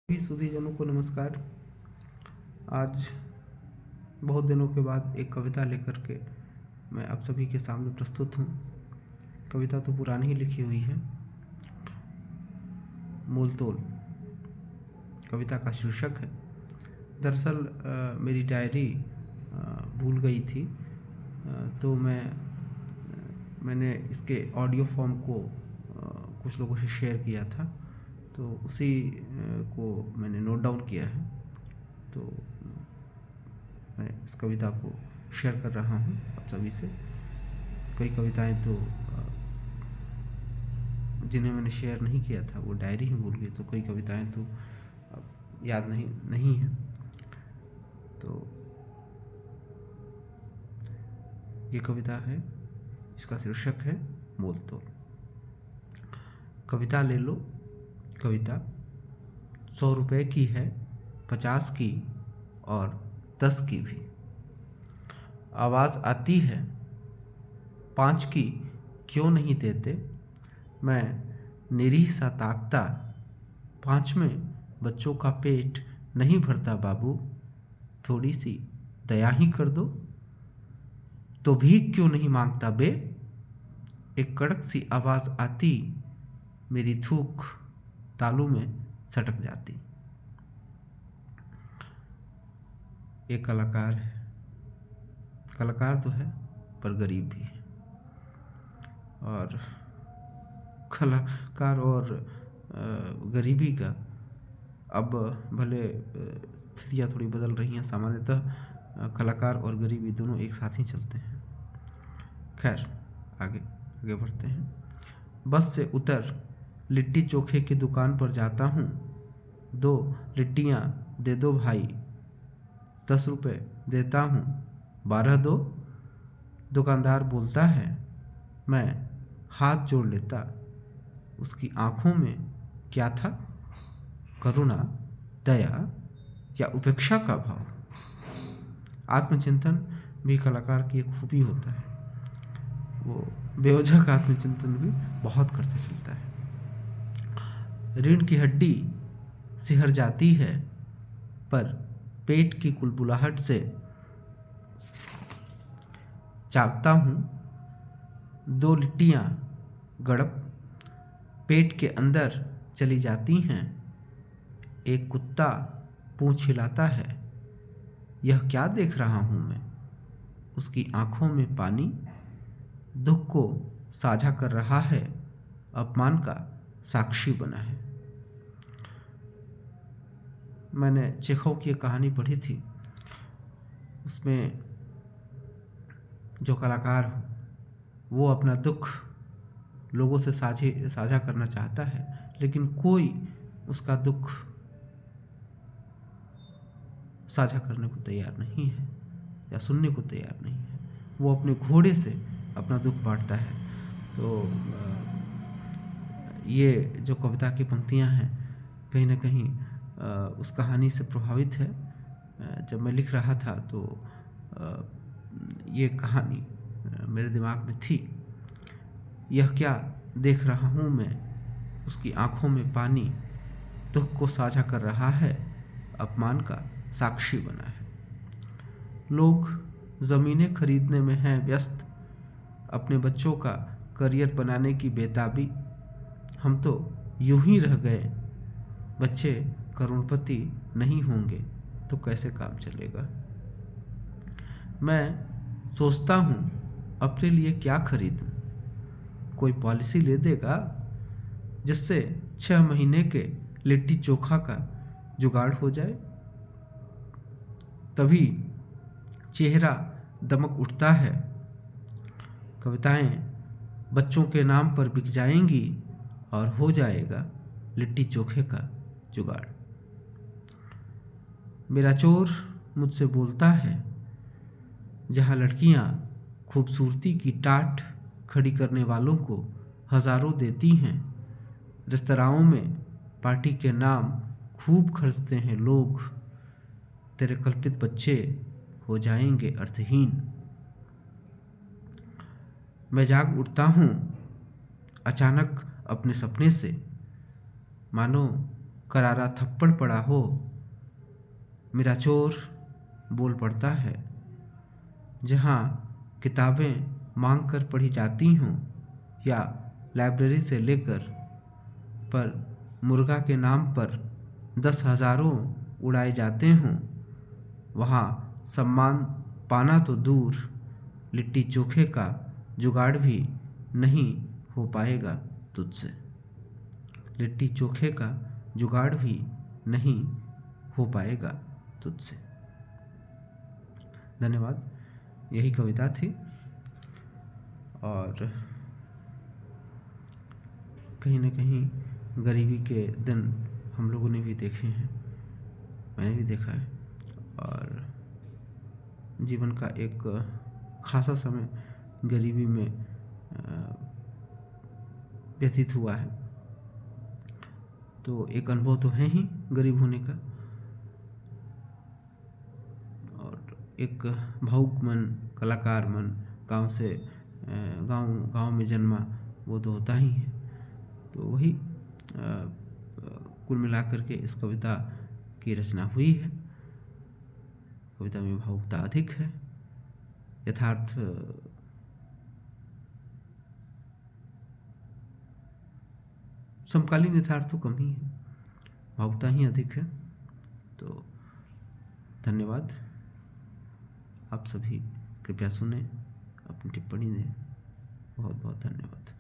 सभी सुधीजनों को नमस्कार। आज बहुत दिनों के बाद एक कविता लेकर के मैं आप सभी के सामने प्रस्तुत हूँ। कविता तो पुरानी ही लिखी हुई है। मोल तोल कविता का शीर्षक है। दरअसल मेरी डायरी भूल गई थी, तो मैंने इसके ऑडियो फॉर्म को कुछ लोगों से शेयर किया था, तो उसी को मैंने नोट डाउन किया है। तो मैं इस कविता को शेयर कर रहा हूँ आप सभी से। कई कविताएं तो जिन्हें मैंने शेयर नहीं किया था वो डायरी ही भूल गई, तो कई कविताएं तो अब याद नहीं है। तो ये कविता है, इसका शीर्षक है मोल तोल। कविता ले लो कविता, 100 रुपये की है, 50 की और 10 की भी। आवाज़ आती है 5 की क्यों नहीं देते। मैं निरीह सा ताकता, 5 में बच्चों का पेट नहीं भरता बाबू, थोड़ी सी दया ही कर दो। तो भीख क्यों नहीं मांगता बे। एक कड़क सी आवाज़ आती, मेरी थूक तालू में सटक जाती। एक कलाकार है, कलाकार तो है पर गरीब भी है। और कलाकार और गरीबी का अब भले स्थितियाँ थोड़ी बदल रही हैं। सामान्यतः कलाकार और गरीबी दोनों एक साथ ही चलते हैं। खैर, आगे बढ़ते हैं। बस से उतर लिट्टी चोखे की दुकान पर जाता हूँ, 2 लिट्टियाँ दे दो भाई, 10 रुपये देता हूँ, 12 दो। दुकानदार बोलता है, मैं हाथ जोड़ लेता, उसकी आंखों में क्या था, करुणा, दया या उपेक्षा का भाव। आत्मचिंतन भी कलाकार की एक खूबी होता है, वो बेवजह का आत्मचिंतन भी बहुत करता चलता है। रीढ़ की हड्डी सिहर जाती है, पर पेट की कुलबुलाहट से चाहता हूँ, 2 लिट्टियाँ गड़प पेट के अंदर चली जाती हैं। एक कुत्ता पूंछ हिलाता है, यह क्या देख रहा हूँ मैं। उसकी आंखों में पानी दुख को साझा कर रहा है, अपमान का साक्षी बना है। मैंने चेखव की एक कहानी पढ़ी थी, उसमें जो कलाकार हो वो अपना दुख लोगों से साझा करना चाहता है, लेकिन कोई उसका दुख साझा करने को तैयार नहीं है या सुनने को तैयार नहीं है। वो अपने घोड़े से अपना दुख बांटता है। तो ये जो कविता की पंक्तियां हैं कहीं ना कहीं उस कहानी से प्रभावित है। जब मैं लिख रहा था तो ये कहानी मेरे दिमाग में थी। यह क्या देख रहा हूँ मैं, उसकी आंखों में पानी दुख को साझा कर रहा है, अपमान का साक्षी बना है। लोग ज़मीनें खरीदने में हैं व्यस्त, अपने बच्चों का करियर बनाने की बेताबी। हम तो यूं ही रह गए, बच्चे करोड़पति नहीं होंगे तो कैसे काम चलेगा। मैं सोचता हूँ अपने लिए क्या खरीदूं, कोई पॉलिसी ले देगा जिससे 6 महीने के लिट्टी चोखा का जुगाड़ हो जाए। तभी चेहरा दमक उठता है, कविताएं बच्चों के नाम पर बिक जाएंगी और हो जाएगा लिट्टी चोखे का जुगाड़। मेरा चोर मुझसे बोलता है, जहाँ लड़कियां खूबसूरती की टाट खड़ी करने वालों को हजारों देती हैं, रेस्तराओं में पार्टी के नाम खूब खर्चते हैं लोग, तेरे कल्पित बच्चे हो जाएंगे अर्थहीन। मैं जाग उठता हूँ अचानक अपने सपने से, मानो करारा थप्पड़ पड़ा हो, मेरा चोर बोल पड़ता है। जहाँ किताबें मांग कर पढ़ी जाती हों या लाइब्रेरी से लेकर, पर मुर्गा के नाम पर 10,000 उड़ाए जाते हों, वहाँ सम्मान पाना तो दूर, लिट्टी चोखे का जुगाड़ भी नहीं हो पाएगा तुझसे। लिट्टी चोखे का जुगाड़ भी नहीं हो पाएगा तुझसे। धन्यवाद। यही कविता थी और कहीं न कहीं गरीबी के दिन हम लोगों ने भी देखे हैं, मैंने भी देखा है और जीवन का एक खासा समय गरीबी में व्यतीत हुआ है। तो एक अनुभव तो है ही गरीब होने का, और एक भावुक मन, कलाकार मन, गांव में जन्मा, वो तो होता ही है। तो वही कुल मिलाकर के इस कविता की रचना हुई है। कविता में भावुकता अधिक है, यथार्थ समकालीन यथार्थ तो कम ही है, भावुकता ही अधिक है। तो धन्यवाद। आप सभी कृपया सुने, अपनी टिप्पणी दें। बहुत बहुत धन्यवाद।